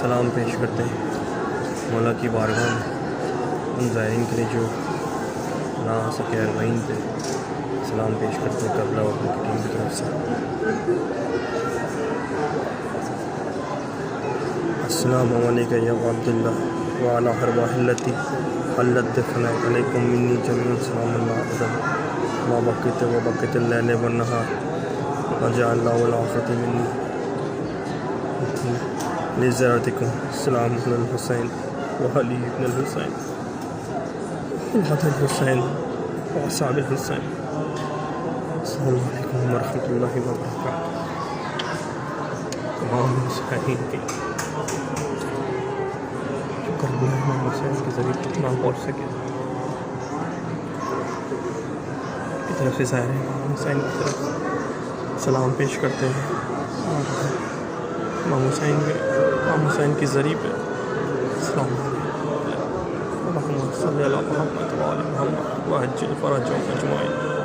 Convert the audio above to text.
سلام پیش کرتے ہیں مولا کی بارگاہ میں ان زائرین کے لیے جو نہ آ سکے اربعین پہ سلام پیش کرتے ہیں کربلا اور ان کی ٹیم کی طرف سے۔ السلام علیکم یا عبداللہ وعلی ارواح التی حلت دفن علیکم منی جمیع سلام اللہ علیکم ما بقیت و بقیت اللیل والنہار وجعل اللہ العافیۃ منی لزیارتکم السلام علی الحسین وعلی ابن الحسین وعلی الحسین واصحاب الحسین۔ السلام علیکم ورحمۃ اللہ وبرکاتہ۔ تمام مسائل کی کربلا امام حسین کے ذریعے کتنا پہنچ سکے کی طرف سے ظاہر ہے امام حسین کی طرف سلام پیش کرتے ہیں اور امام حسین کے ذریعے پہ السلام علیکم اللہم صلی علی محمد وعلی محمد وعجل فرجهم اجمعین۔